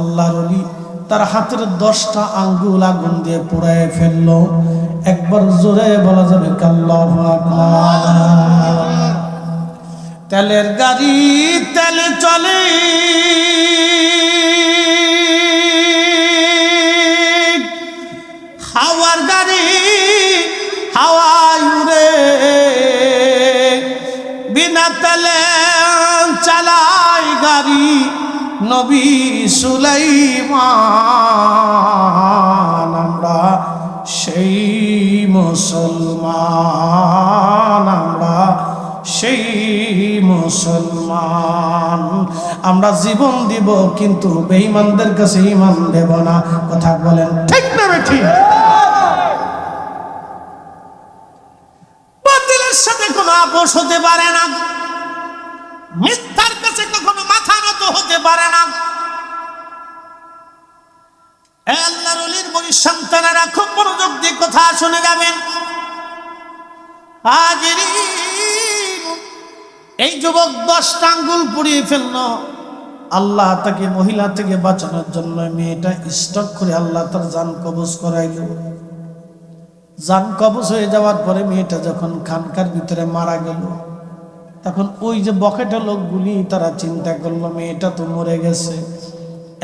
আল্লাহর ওলি তার হাতের 10টা আঙ্গুল আগুন দিয়ে পুড়ায় ফেললো। একবার জোরে বলা যাবে আল্লাহু আকবার। তেলের গাড়ি তেলে চলে, হাওয়ার গাড়ি হাওয়ায় উড়ে, বিনা তেলে চালায় গাড়ি নবী সুলাইমান। আমরা সেই মুসলমান, আমরা সেই মুসলমান। আমরা জীবন দিব কিন্তু বেঈমানদের কাছে ঈমান দেব না। কথা বলেন ঠিক না ঠিক? বাতিলের সাথে কোনো আপোষ হতে পারে না, মিথ্যার কাছে কখনো মাথা নত হতে পারে না। আল্লাহর ওলির বড় সন্তানেরা খুব মনোযোগ দিয়ে কথা শুনে যাবেন। এই যুবক 10টা আঙ্গুল পুড়িয়ে ফেলল। আল্লাহ তাকে মহিলা থেকে বাঁচানোর জন্য মেয়েটা স্টক করে আল্লাহ তার জান কবজ করাইল। জান কবজ হয়ে যাওয়ার পরে মেয়েটা যখন খানকার ভিতরে মারা গেল, তখন ওই যে বকেটা লোকগুলি তারা চিন্তা করলো মেয়েটা তো মরে গেছে,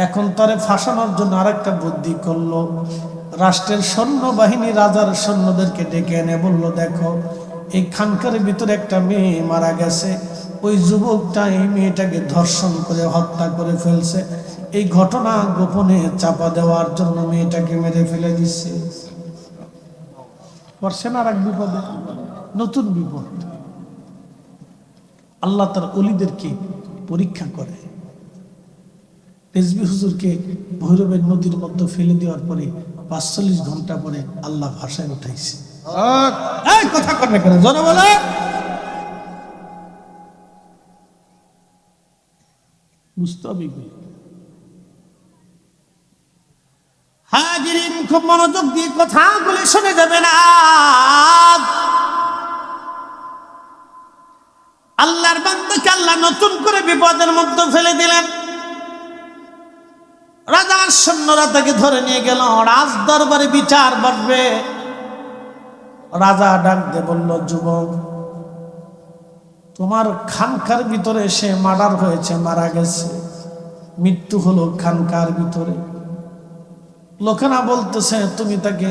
এখন তারে ফাঁসানোর জন্য আরেকটা বুদ্ধি করলো। রাষ্ট্রের সৈন্যবাহিনী রাজার সৈন্যদেরকে ডেকে এনে বলল, দেখো এই খানকার ভিতরে একটা মেয়ে মারা গেছে, ওই যুবকটা এই মেয়েটাকে ধর্ষণ করে হত্যা করে ফেলছে, এই ঘটনা গোপনে চাপা দেওয়ার জন্য মেয়েটাকে মেরে ফেলে দিচ্ছে। পড়ছেন আর এক বিপদে, নতুন বিপদ। আল্লাহ তার ওলিদেরকে পরীক্ষা করে। রেজবি হুজুরকে ভৈরবের নদীর মধ্যে ফেলে দেওয়ার পরে ৪৫ ঘন্টা পরে আল্লাহ ভাষায় উঠাইছে। কথা করবে কেন জোরে বলে? বুঝতে হবে। হাজিরিন খুব মনোযোগ দিয়ে কথাগুলি শুনে যাবে না। আল্লাহর বান্দাকে আল্লাহ নতুন করে বিপদের মধ্যে ফেলে দিলেন। রাজার সৈন্যরা তাকে ধরে নিয়ে গেল, রাজ দরবারে বিচার বসবে। রাজা ডাক দিয়ে বলল, যুবক তোমার খানকার ভিতরে সে মার্ডার হয়েছে, মারা গেছে, মৃত্যু হলো খানকার ভিতরে। লোকেরা বলতেছে তুমি তাকে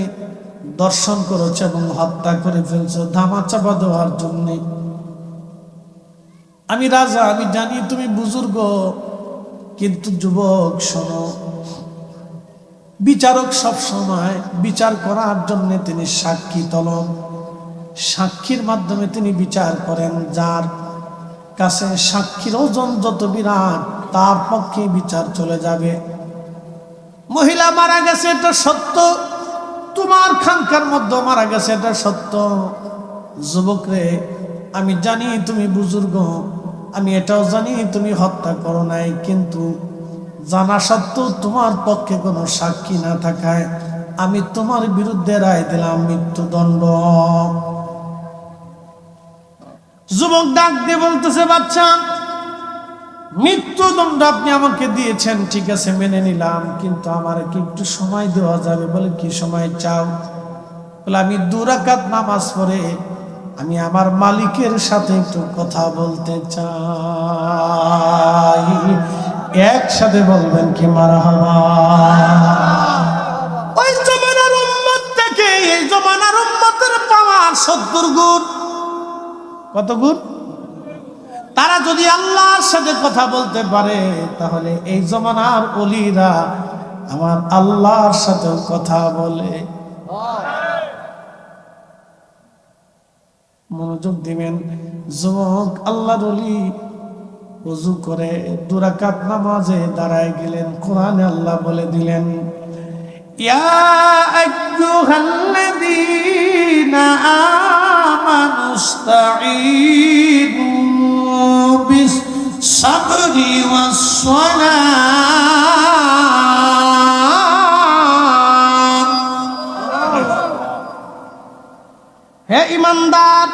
দর্শন করেছো এবং হত্যা করে ফেলছো ধামা চাপা দেওয়ার জন্য। আমি রাজা, আমি জানি তুমি বুজুর্গ, কিন্তু যুবক শোনো, বিচারক সব সময় বিচার করার জন্য তিনি সাক্ষী তলব, সাক্ষীর মাধ্যমে তিনি বিচার করেন। যার কাছে সাক্ষীর ওজন যত বিরাট তার পক্ষে বিচার চলে যাবে। মহিলা মারা গেছে এটা সত্য, তোমার খানকার মধ্যে মারা গেছে এটা সত্য। যুবক রে, আমি জানি তুমি বুজুর্গ, আমি এটাও জানি তুমি হত্যা করো নাই, কিন্তু জানা সত্ত্বেও তোমার পক্ষে কোনো সাক্ষী না থাকায় আমি তোমার বিরুদ্ধে রায় দিলাম মৃত্যুদণ্ড। যুবক ডাক দিয়ে বলতেছে, বাচ্চা মৃত্যুদণ্ড আপনি আমাকে দিয়েছেন, ঠিক আছে মেনে নিলাম, কিন্তু আমার কি একটু সময় দেওয়া যাবে? বলে কি সময় চাও? বলে আমি 2 রাকাত নামাজ পড়ে আমি আমার মালিকের সাথে একটু কথা বলতে চাই। একসাথে বলবেন কি মারহাবা? ওই জমানার উম্মত থেকে এই জমানার উম্মতের পাওয়ার 70 গুণ। কত গুণ? তারা যদি আল্লাহর সাথে কথা বলতে পারে, তাহলে এই জমানার ওলিরা আমার আল্লাহর সাথে কথা বলে। মনোযোগ দিবেন যুবক। আল্লাহর ওলি ওযু করে 2 রাকাত নামাজে দাঁড়ায় গেলেন। কোরআনে আল্লাহ বলে দিলেন, ইয়া আইয়ুহাল্লাযীনা আমানুস্তাঈনু বিস-সাবরি ওয়াস-সালাত। হে ঈমানদার,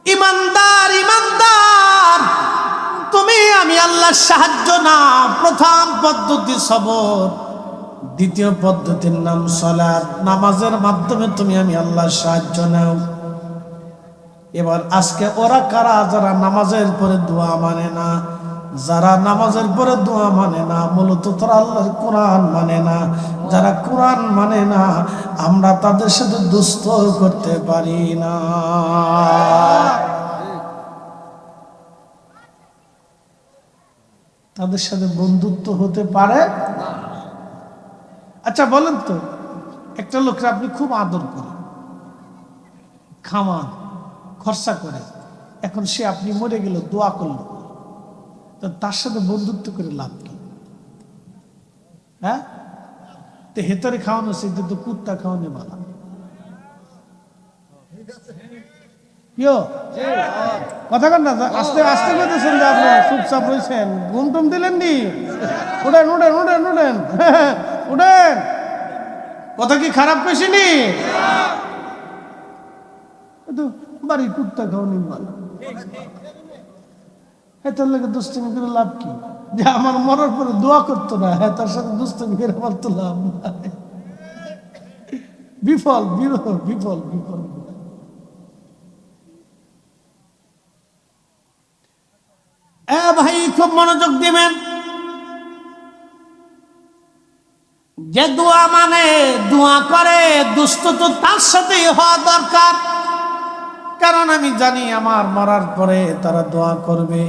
ঈমানদার, ঈমানদার, তুমি আমি আল্লাহর সাহায্য না। প্রথম পদ্ধতি সবর, দ্বিতীয় পদ্ধতির নাম সালাত। নামাজের মাধ্যমে তুমি আমি আল্লাহর সাহায্য নাও। এবার আজকে ওরা কারা যারা নামাজের পরে দোয়া মানে না? যারা নামাজের পরে দোয়া মানে না মূলত তারা আল্লাহর কোরআন মানে না। যারা কোরআন মানে না আমরা তাদের সাথে দুষ্ট করতে পারি না। তাদের সাথে বন্ধুত্ব হতে পারে না। আচ্ছা বলেন তো, একটা লোককে আপনি খুব আদর করেন, খাওয়ান, খরচা করে, এখন সে আপনি মরে গেল দোয়া করলো, তো তার সাথে বন্ধুত্ব করে লাভ কি? হ্যাঁ, তো হেতারে খাওয়ানো সেটা তো কুত্তা খাওয়ানো ভালো। কথা কন না, আস্তে আস্তে করতেছেন যে আপনি চুপচাপ রয়েছেন, ঘুম টুম দিলেন নি? উঠেন উঠেন উঠেন উঠেন উঠেন। কথা কি খারাপ পেয়েছিনি? বাড়ি কুত্তা খাওয়ানি ভালো। হ্যাঁ, তার লাগে দুষ্টামি করে লাভ কি? যে আমার মরার পরে দোয়া করতো না, হ্যাঁ তার সাথে দুষ্টামি করে আমার তো লাভ নাই। বিফল বিরহ বিফল বিফল। ভাই খুব মনোযোগ দিবেন। যে দোয়া মানে দোয়া করে দুষ্ট তো তার সাথেই হওয়া দরকার, কারণ আমি জানি আমার মরার পরে তারা দোয়া করবে।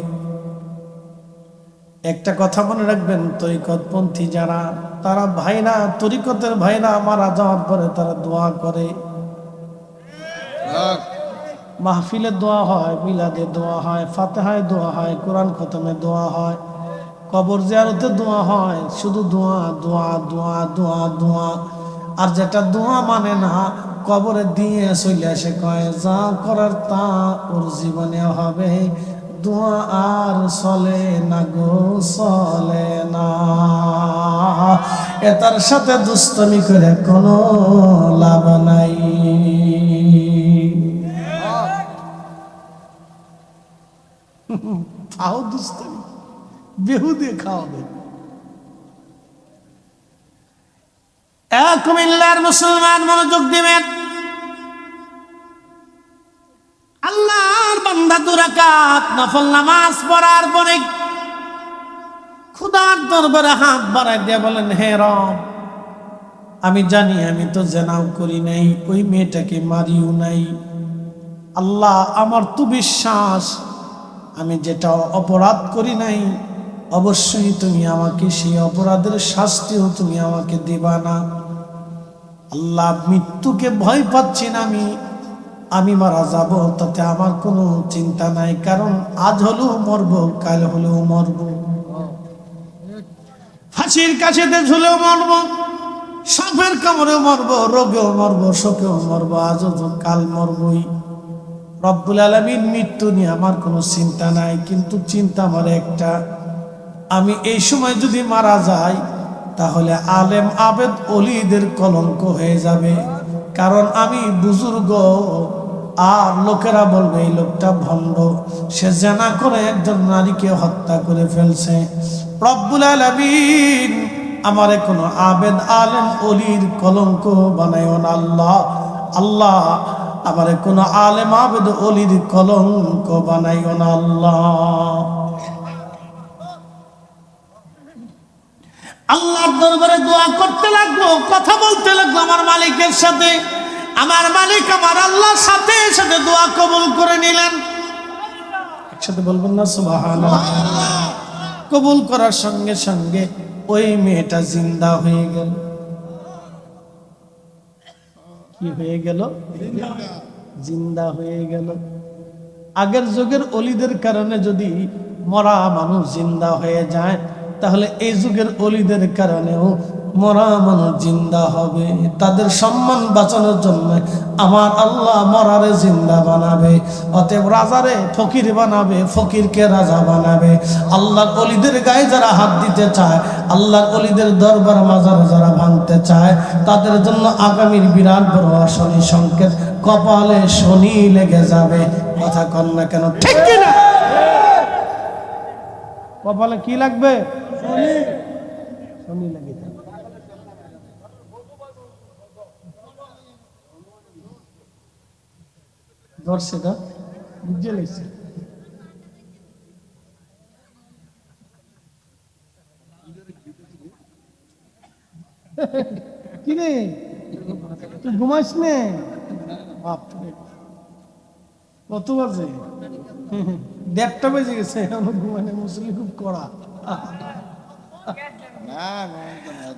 একটা কথা মনে রাখবেন, তরিকতপন্থী যারা তারা ভাইরা, তরিকতের ভাইরা মারা যাওয়ার পরে তারা দোয়া করে। মাহফিলে দোয়া হয়, মিলাদে দোয়া হয়, ফাতেহায় দোয়া হয়, কোরআন খতমে দোয়া হয়, কবর জিয়ারতে দোয়া হয়, শুধু দোয়া দোয়া দোয়া দোয়া দোয়া। আর যেটা দোয়া মানে না, কবরে দিয়ে চলে আসে, কয় যা করার তা ওর জীবনে হবে, দোয়া আর চলে না গো চলে না। এটার সাথে দুষ্টমি করে কোনো লাভ নাই। খাও দুষ্টমি, বেহুদে খাওয়াবে। কুমিল্লার মুসলমান মনোযোগ দিবেন। আল্লাহর বান্দা 2 রাকাত নফল নামাজ পড়ার পরে খোদার দরবারে হাত বাড়ায় দিয়ে বলেন, হে রব, আমি জানি আমি তো জেনাও করি নাই, ওই মেয়েটাকে মারিও নাই। আল্লাহ, আমার তো বিশ্বাস আমি যেটা অপরাধ করি নাই, অবশ্যই তুমি আমাকে সেই অপরাধের শাস্তিও তুমি আমাকে দিবা না। আল্লাহ, মৃত্যুকে ভয় পাচ্ছি না, আমি মারা যাব, তাতে আমার কোনো চিন্তা নাই, কারণ আজ হলেও মরবো, কাল হলেও মরবো, ফাঁসির কাছেতে ঝুলেও মরবো, সাপের কামড়েও মরবো, রোগেও মরবো, শোকেও মরবো, আজও তো কাল মরবই। রব্বুল আলামিন, মৃত্যু নিয়ে আমার কোনো চিন্তা নাই, কিন্তু চিন্তা আমার একটা, আমি এই সময় যদি মারা যাই তাহলে আলেম আবেদ ওলিদের কলঙ্ক হয়ে যাবে, কারণ আমি বুজুর্গ, আর লোকেরা বলবে এই লোকটা ভণ্ড, সে জেনা করে একজন নারীকে হত্যা করে ফেলছে। রব্বুল আলামিন, আমারে কোনো আবেদ আলেম ওলির কলঙ্ক বানাইও না আল্লাহ। আল্লাহ, আমারে কোনো আলেম আবেদ ওলির কলঙ্ক বানাইও না আল্লাহ। আল্লাহর দরবারে দোয়া করতে লাগলো, কথা বলতে লাগলো আমার মালিকের সাথে। আমার মালিক আমার আল্লাহর সাথে সাথে দোয়া কবুল করে নিলেন। একসাথে বলবেন না সুবহানাল্লাহ? কবুল করার সঙ্গে সঙ্গে ওই মেয়েটা জিন্দা হয়ে গেল। কি হয়ে গেল? জিন্দা হয়ে গেল। আগের যুগের অলিদের কারণে যদি মরা মানুষ জিন্দা হয়ে যায়, তাহলে এই যুগের অলিদের কারণেও মরা মানুষ জিন্দা হবে। তাদের সম্মান বাঁচানোর জন্য আমার আল্লাহ মরারে জিন্দা বানাবে, অতএব রাজারে ফকির বানাবে, ফকিরকে রাজা বানাবে। আল্লাহর অলিদের গায়ে যারা হাত দিতে চায়, আল্লাহর অলিদের দরবার মাজার যারা ভাঙতে চায়, তাদের জন্য আগামীর বিরাট বড় শনি সংকেত, কপালে শনি লেগে যাবে। কথা কন না কেন? ঠিক কিনা? কপালে কি লাগবে? শনি লাগে। ধরছে না, বুঝে লেগেছে। কি রে, তুই ঘুমাইস নে? বাপরে, কত বাজে? 1:30 বেজে গেছে, এখনো ঘুমানে। মুসলিম খুব কড়া।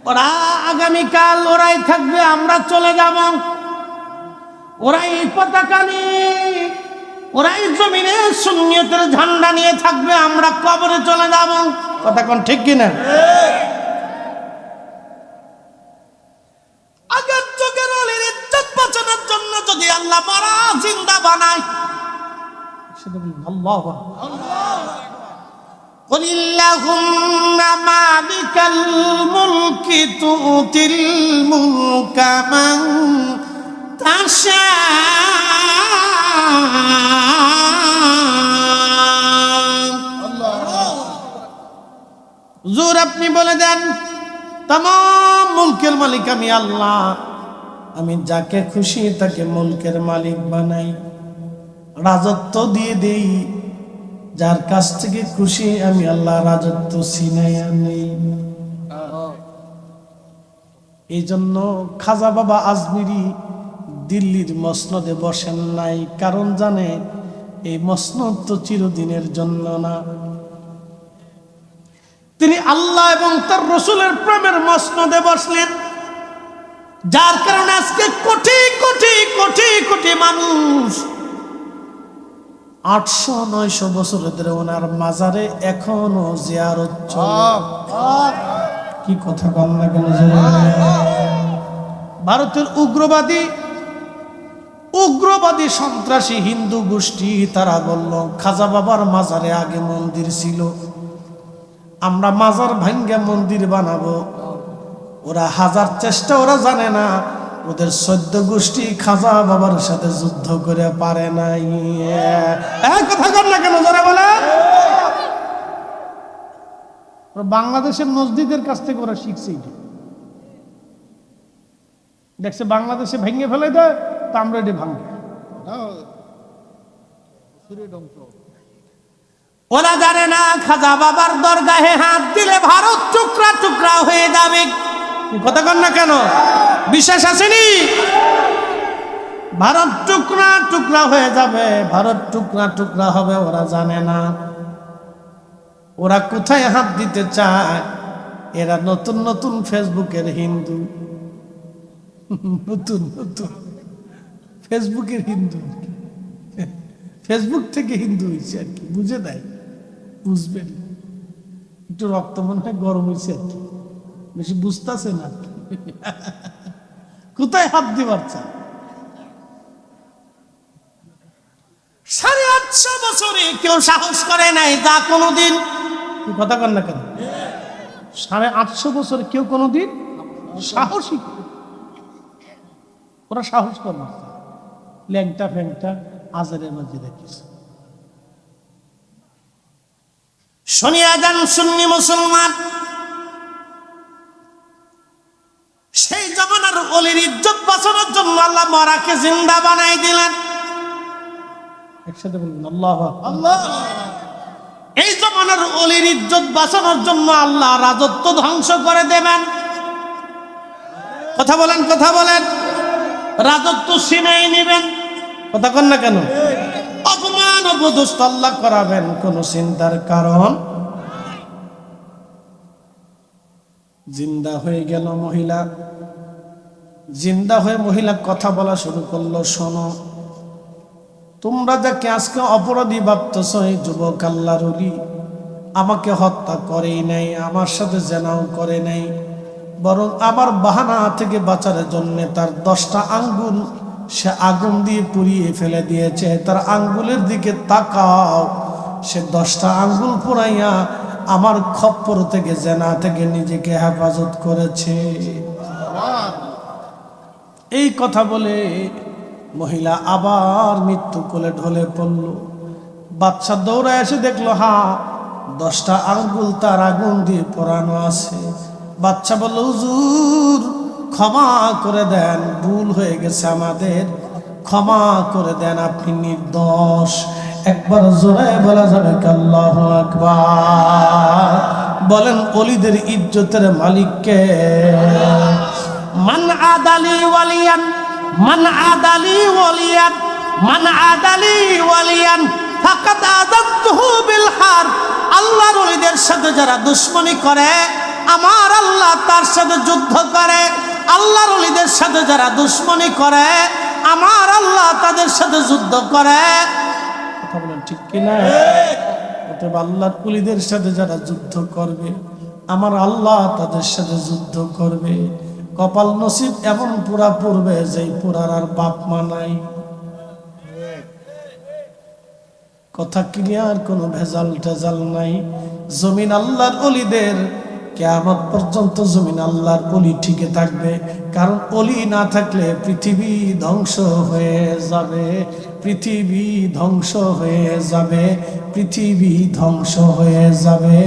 ওরা আগামীকাল ওরাই থাকবে, আমরা চলে যাব। ওরাই পতাকা নিয়ে, ওরাই জমিনে সুন্নিয়তের ঝান্ডা নিয়ে থাকবে, আমরা কবরে চলে যাব। কথা কোন ঠিক কিনা? আগের যুগের ওলির ইজ্জত বাঁচানোর জন্য যদি আল্লাহ মারা জিন্দা বানায়, সেটা বলুন আল্লাহু আকবার। قل اللهم مالك الملك تؤتي الملك من تشاء। হুজুর আপনি বলে দেন, तमाम মুলকের মালিক আমি আল্লাহ, আমি যাকে খুশি তাকে মুলকের মালিক বানাই, রাজত্ব দিয়ে দেই। যার কাছ থেকে খুশি আমি আল্লাহ রাজত্ব ছিনাইয়া নেই। এই জন্য খাজা বাবা আজমিরি দিল্লির মসনদে বসেন নাই, কারণ জানে এই মসনদ তো চিরদিনের জন্য না। তিনি আল্লাহ এবং তার রসুলের প্রেমের মসনদে বসলেন, যার কারণে আজকে কোটি কোটি কোটি কোটি মানুষ 800-900 বছর ধরে ওনার মাজারে এখনো জিয়ারত চলে। কি কথা বল না কেন? ভারতের উগ্রবাদী সন্ত্রাসী হিন্দু গোষ্ঠী তারা বলল খাজা বাবার মাজারে আগে মন্দির ছিল, আমরা মাজার ভাঙ্গা মন্দির বানাবো। ওরা হাজার চেষ্টা, ওরা জানে না ওদের 14 গোষ্ঠী খাজা বাবার সাথে যুদ্ধ করে পারে নাই। কথা কর না কেন যারা বলে? বাংলাদেশের মসজিদের কাছ থেকে ওরা শিখছে। দেখছে বাংলাদেশে ভেঙে ফেলে দেয়, তা আমরা এটা ভাঙবে। ওরা জানে না খাজা বাবার দরগাহে হাত দিলে ভারত টুকরা টুকরা হয়ে যাবে। কথা কর না কেন? বিশ্বাস আসেনি? ভারত টুকরা টুকরা হয়ে যাবে, ভারত টুকরা টুকরা হবে। ওরা জানে না ওরা কোথায় হাত দিতে চায়। এরা নতুন নতুন ফেসবুকের হিন্দু, নতুন নতুন ফেসবুকের হিন্দু, ফেসবুক থেকে হিন্দু হয়েছে আর কি, বুঝে দেয়। বুঝবেন, একটু রক্ত মনে হয় গরম হয়েছে আর কি, বেশি বুঝতেছে না। কোথায় হাত দিবার চায়? 850 বছরে কেউ সাহস করে নাই যা কোনোদিন। কথা কর না কেন? 850 বছরে কেউ কোনোদিন সাহসী, ওরা সাহস করে না। ল্যাংটা ফ্যাংটা আজারের মাঝে দেখিস। শুনিয়া যান সুন্নি মুসলমান, সেই জমানার ওলির ইজ্জত বাঁচানোর জন্য আল্লাহ মরাকে জিন্দা বানাই দিলেন। একসাথে বলুন আল্লাহ আল্লাহ। এই জমানার ওলির ইজ্জত বাঁচানোর জন্য আল্লাহ রাজত্ব ধ্বংস করে দেবেন। কথা বলেন, কথা বলেন। রাজত্ব ছিনাই নেবেন। কথা কন না কেন? অপমান অপদস্থ আল্লাহ করাবেন, কোন চিন্তার কারণ। জিন্দা হয়ে গেল মহিলা, জিন্দা হয়ে মহিলা কথা বলা শুরু করলো, শোনো তোমরা যাকে আজকে অপরাধী ভাবতেছ, এই যুবক আল্লাহর ওলি আমাকে হত্যা করেই নাই, আমার সাথে জেনাও করে নাই, বরং আমার বাহানা থেকে বাঁচার জন্য তার 10টা আঙ্গুল সে আগুন দিয়ে পুড়িয়ে ফেলে দিয়েছে। তার আঙ্গুলের দিকে তাকাও, সে 10টা আঙ্গুল পুড়াইয়া আমার খপ্পর থেকে, জেনা থেকে নিজেকে হেফাজত করেছে। এই কথা বলে মহিলা আবার মৃত্যু কোলে ঢলে পড়ল। বাদশা দৌড়ায় এসে দেখলো, 10টা আঙ্গুল তার আগুন দিয়ে পোড়ানো আছে। বাচ্চা বলল, হুজুর ক্ষমা করে দেন, ভুল হয়ে গেছে আমাদের, ক্ষমা করে দেন, আপনি নির্দোষ। একবার জোরে বলা যাবে আল্লাহু আকবার। বলেন ওলিদের ইজ্জতের মালিক কে? মান আদালি ওয়ালিয়ান, মান আদালি ওয়ালিয়ান, মান আদালি ওয়ালিয়ান ফাকাদ আযানতুহু বিল হারব। আল্লাহর ওলিদের সাথে যারা দুশমনি করে, আমার আল্লাহ তার সাথে যুদ্ধ করে। আল্লাহর ওলিদের সাথে যারা দুশমনি করে, আমার আল্লাহ তাদের সাথে যুদ্ধ করে। কথা বলেন ঠিক কিনা? অতএব আল্লাহর ওলিদের সাথে যারা যুদ্ধ করবে, আমার আল্লাহ তাদের সাথে যুদ্ধ করবে। কপাল নসিব এমন পুরা পড়বে যেই পুরার আর বাপ মা নাই। কথা ক্লিয়ার, কোনো ভেজাল টেজাল নাই। জমিন আল্লাহর ওলিদের, কিয়ামত পর্যন্ত জমিন আল্লাহর ওলি টিকে থাকবে। কারণ ওলি না থাকলে পৃথিবী ধ্বংস হয়ে যাবে, পৃথিবী ধ্বংস হয়ে যাবে, পৃথিবী ধ্বংস হয়ে যাবে।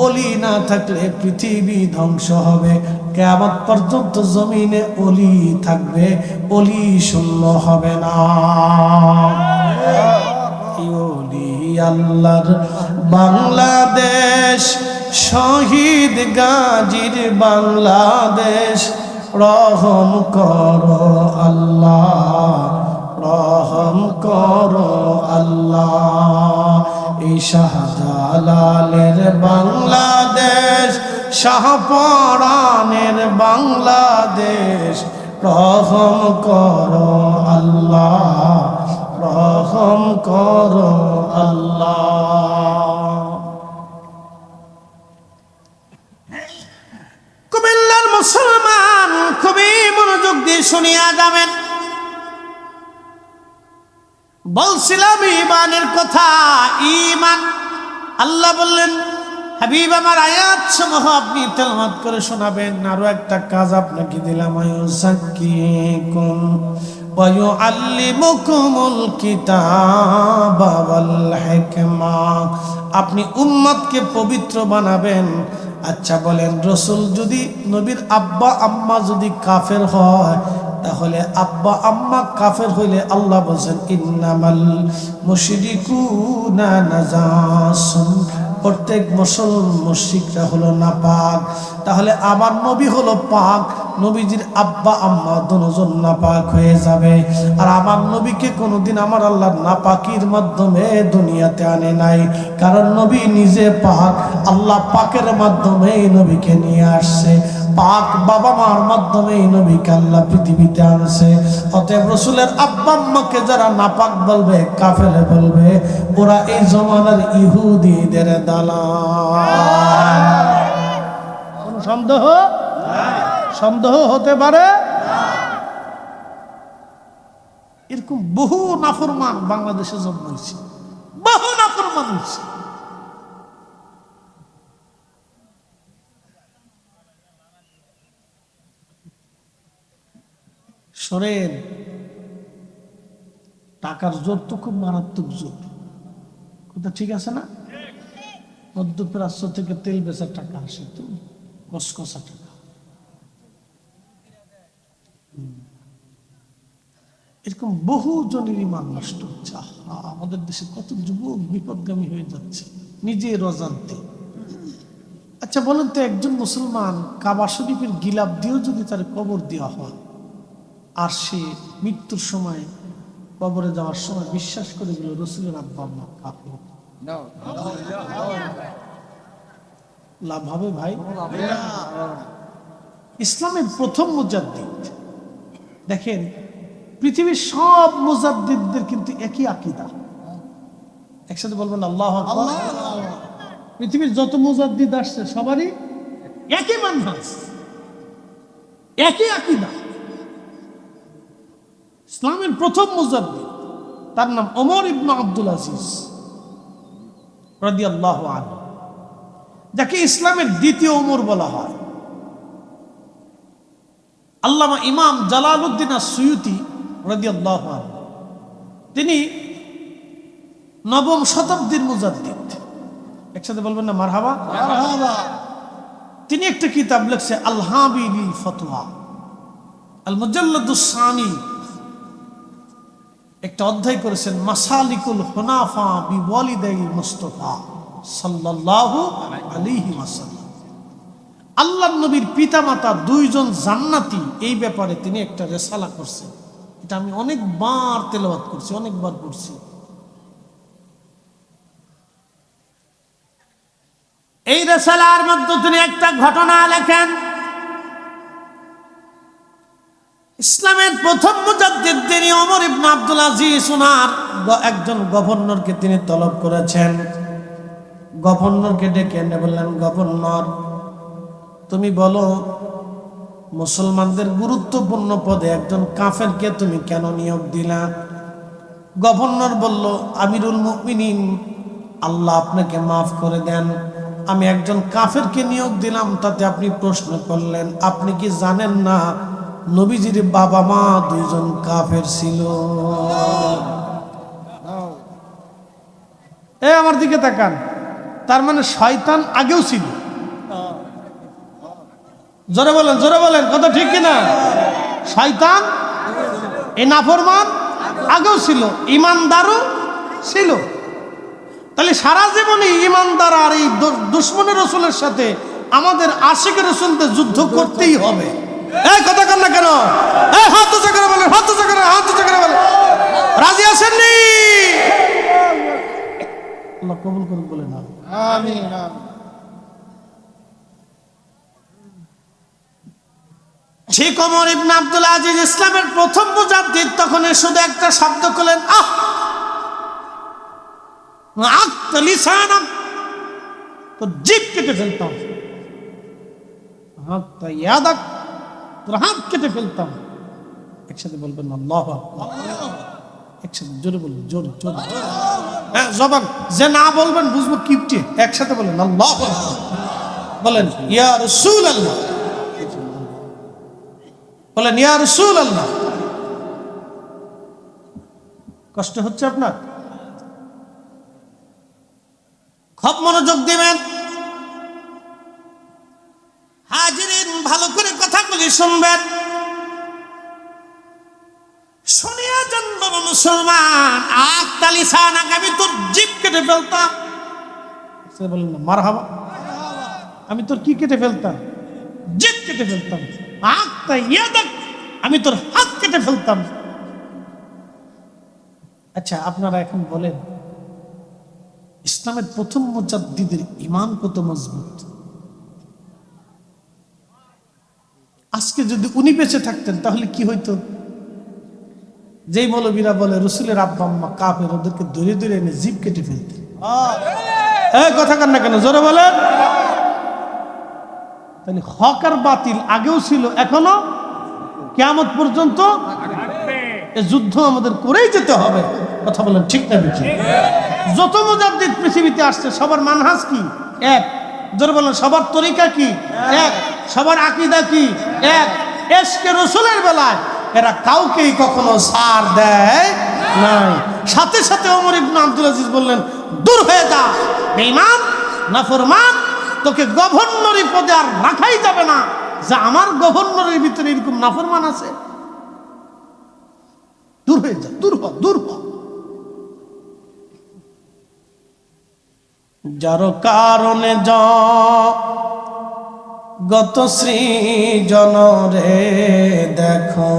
ওলি না থাকলে পৃথিবী ধ্বংস হবে। কিয়ামত পর্যন্ত জমিনে ওলি থাকবে, ওলি শূন্য হবে না। ওলি আল্লাহর বাংলাদেশ, শহীদ গাজীর বাংলাদেশ, রহম করো আল্লাহ, রহম করো আল্লাহ। এই শাহজালালের বাংলাদেশ, শাহপরানের বাংলাদেশ, রহম করো আল্লাহ, রহম করো আল্লাহ। কুমিল্লার মুসলমান খুবই মনোযোগ দিয়ে শুনিয়া যাবেন। বলছিলাম ঈমানের কথা, ঈমান। আল্লাহ বললেন, হাবিব আমার আয়াত সমূহ আপনি তেলাওয়াত করে শোনাবেন। আরো একটা কাজ আপনাকে দিলাম, আয়ুযাক্কিকুম ওয়া ইউআল্লিমুকুমুল কিতাবা ওয়াল হিকমা। আপনি উম্মতকে পবিত্র বানাবেন। আচ্ছা বলেন, রাসূল যদি, নবীর আব্বা আম্মা যদি কাফের হয়, তাহলে আব্বা আম্মা কাফের হইলে আল্লাহ বলেন ইন্নামাল মুশরিকুনা নাজাসুন, প্রত্যেক মুশরিকরা হলো নাপাক। তাহলে আমার নবী হলো পাক, নবীজির আব্বা আম্মা দুজন নাপাক হয়ে যাবে। আর আমার নবীকে কোনোদিন আমার আল্লাহ নাপাকির মাধ্যমে দুনিয়াতে আনে নাই, কারণ নবী নিজে পাক। আল্লাহ পাকের মাধ্যমে নবীকে নিয়ে আসছে, পাক বাবা মার মাধ্যমে নবীকে আল্লাহ পৃথিবীতে আনছে। অতএব রাসূলের আব্বা আম্মাকে যারা নাপাক বলবে, কাফের বলবে, ওরা এই জমানার ইহুদিদের দালাল। কোন সন্দেহ? সন্দেহ হতে পারে? এরকম বহু নাফরমান বাংলাদেশে জন্ম হয়েছে, বহু নাফরমান হয়েছে। শোনেন, টাকার জোর তো খুব মারাত্মক জোর, কথা ঠিক আছে না? মধ্যপ্রাচ্য থেকে তেল বেচার টাকা আসে, তো কসকসা টাকা। এরকম বহু জনের ইমান নষ্ট হচ্ছে। আমাদের দেশে কত যুবক বিপদগামী হয়ে যাচ্ছে নিজের অজান্তে। আচ্ছা বলেন তো, একজন মুসলমান কাবা শরীফের গিলাপ দিয়েও যদি তার কবর দেওয়া হয়, আর সে মৃত্যুর সময়, কবরে যাওয়ার সময় বিশ্বাস করে গেল রাসূলের আব্বা আম্মা কাফের, লাভ হবে ভাই? ইসলামের প্রথম মুজাদ্দিদ, দেখেন পৃথিবীর সব মুজাদ্দিদদের কিন্তু একই আকীদা। একসাথে বলবেন আল্লাহু আকবার। পৃথিবীর যত মুজাদ্দিদ আসছে সবারই একই মানহাজ, একই আকীদা। ইসলামের প্রথম মুজাদ্দিদ, তার নাম ওমর ইবনে আব্দুল আজিজ রাদিয়াল্লাহু আনহু, যাকে ইসলামের দ্বিতীয় ওমর বলা হয়। আল্লামা ইমাম জালালউদ্দিন আস-সুয়ুতি রাদিয়াল্লাহু আনহু, তিনি নবম শতাব্দীর মুজাদ্দিদ। একসাথে বলবেন না মারহাবা। মারহাবা। তিনি একটা কিতাব লিখছে আল হাবি লিল ফতোয়া, আল মুজাল্লাদুস সানি, একটা অধ্যায় করেছেন মাসালিকুল হুনাফা বিওয়ালিদাইল মুস্তাফা সাল্লাল্লাহু আলাইহি ওয়াসাল্লাম। আল্লাহর নবীর পিতামাতা দুইজন জান্নাতি, এই ব্যাপারে তিনি একটা রিসালা করছেন। এটা আমি অনেকবার তেলাওয়াত করছি, অনেকবার পড়ছি। এই রিসালার মধ্যে তিনি একটা ঘটনা লেখেন। ইসলামের প্রথম মুজাদ্দিদ তিনি ওমর ইবনে আব্দুল আজিজ, ওনার একজন গভর্নরকে তিনি তলব করেছেন। গভর্নরকে ডেকে এনে বললেন, গভর্নর তুমি বলো মুসলমানদের গুরুত্বপূর্ণ পদে একজন কাফেরকে তুমি কেন নিয়োগ দিলা? গভর্নর বলল, আমিরুল মুমিনিন, আল্লাহ আপনাকে মাফ করে দেন, আমি একজন কাফেরকে নিয়োগ দিলাম, তাতে আপনি প্রশ্ন করলেন। আপনি কি জানেন না নবীজির বাবা মা দুইজন কাফের ছিল? আমার দিকে তাকান। তার মানে শয়তান আগেও ছিল। জোরে বলেন, জোরে বলেন, কথা ঠিক কিনা? শয়তান, এই নাফরমান আগেও ছিল, ইমানদারও ছিল। তাহলে সারা জীবনে ইমানদার আর এই দুশমনের রসুলের সাথে আমাদের আশিকের রসুলদের যুদ্ধ করতেই হবে। এই কথা কর না কেন? এই হাত উঁচু করে বলেন, হাত উঁচু করে, হাত উঁচু করে বলেন। রাজি আছেননি? আল্লাহ কবুল করুন বলেন আমিন। ঠিক ওমর ইবনে আব্দুল আজিজ ইসলামের প্রথম মুজাদ্দিদ, তখন শুধু একটা শব্দ করলেন, আহ লিসানাক, তো জিভ কেটে ফেলতাম। ইয়াদাক, তোর হাত কেটে ফেলতাম। একসাথে বলবেন আল্লাহু আকবার। একসাথে জোরে বলবেন, জোরে জোরে। হ্যাঁ, জবান যে না বলবেন বুঝবো কিপটে। একসাথে বলেন আল্লাহু আকবার। বলেন ইয়া রাসূলুল্লাহ, বলেন ইয়া রাসূলুল্লাহ। কষ্ট হচ্ছে আপনার? খুব মনোযোগ দিবেন। হাজিরিন, ভালো করে কথাগুলি শুনবেন, শুনিয়া জানবো মুসলমান। আক্তালি সানাক, আমি তোর জিভ কেটে ফেলতাম। বলেন না মারহাবা। আমি তোর কি কেটে ফেলতাম? জিভ কেটে ফেলতাম। আক্তা ইয়াদাক, আমি তোর হাত কেটে ফেলতাম। আচ্ছা, আপনারা এখন বলেন, ইসলামের প্রথম মুজাদ্দিদের ঈমান কত মজবুত। আজকে যদি উনি বেঁচে থাকতেন তাহলে কি হইতো? যেই মৌলবীরা বলে রসুলের আব্বা আম্মা কাফের, ওদেরকে ধরে ধরে এনে জিভ কেটে ফেলতেন। কথা কান না কেন? জোরে বলেন। তাহলে হক আর বাতিল আগেও ছিল, এখনো কিয়ামত পর্যন্ত এই যুদ্ধ আমাদের করেই যেতে হবে। কথা বলেন ঠিক না বেশি? যত মুজাদ্দিদ পৃথিবীতে আসছে সবার মানহাজ কি? এক। জোরে বলেন, সবার তরিকা কি? এক। সবার আকীদা কি? এক। ইশকে রাসূলের বেলায় এরা কাউকেই কখনো ছাড় দেয় নাই। সাথে সাথে ওমর ইবনে আব্দুল আজিজ বললেন, দূর হয়ে যা বেঈমান, নাফরমান, তোকে গভর্নরি পদে আর রাখাই যাবে না। যে আমার গভর্নরের ভিতরে এরকম নাফরমান আছে, দূর হয়ে যা, দূর হ, দূর হ। যার কারণে গত সৃজন রে দেখো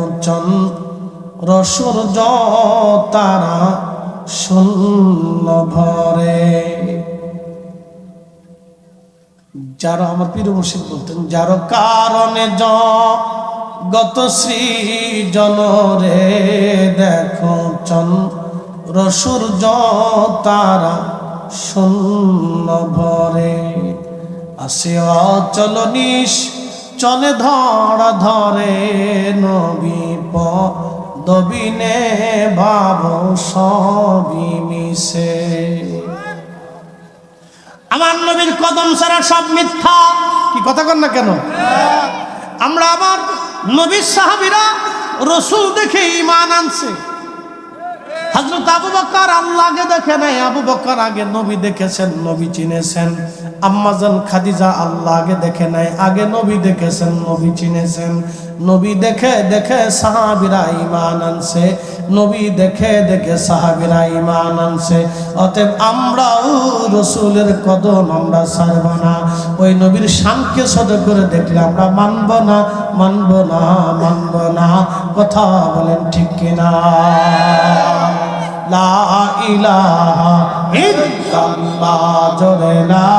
রসূর্য তারা শূন্য ভরে। যারা আমার পীর মুর্শিদ বলতেন, যার কারণে গত সৃজন রে দেখো রসূর্য তারা শূন্য ভরে। আসে অচল নিশ চলে ধরা ধরে, নবী পদবিনে ভাব সবই মিশে। আমার নবীর কদম ছাড়া সব মিথ্যা। কি কথা কন না কেন? আমরা আমার নবীর সাহাবীরা রসূল দেখে ঈমান আনছে। হযরত আবু বকর আল্লাহ আগে দেখে নাই, আবু বকর আগে নবী দেখেছেন, নবী চিনেছেন। আম্মা জান খাদিজা আল্লাহ আগে দেখে নাই, আগে নবী দেখেছেন, নবী চিনেছেন। নবী দেখে দেখে সাহাবীরা ঈমান আনছে, নবী দেখে দেখে সাহাবীরা ঈমান আনছে। অতএব আমরাও রাসূলের কদম আমরা ছাড়ব না। ওই নবীর শানকে ছোট করে দেখলে আমরা মানব না, মানব না, মানব না। কথা বলেন ঠিক কিনা? লা ইলাহা ইল্লাল্লাহ জোরে লা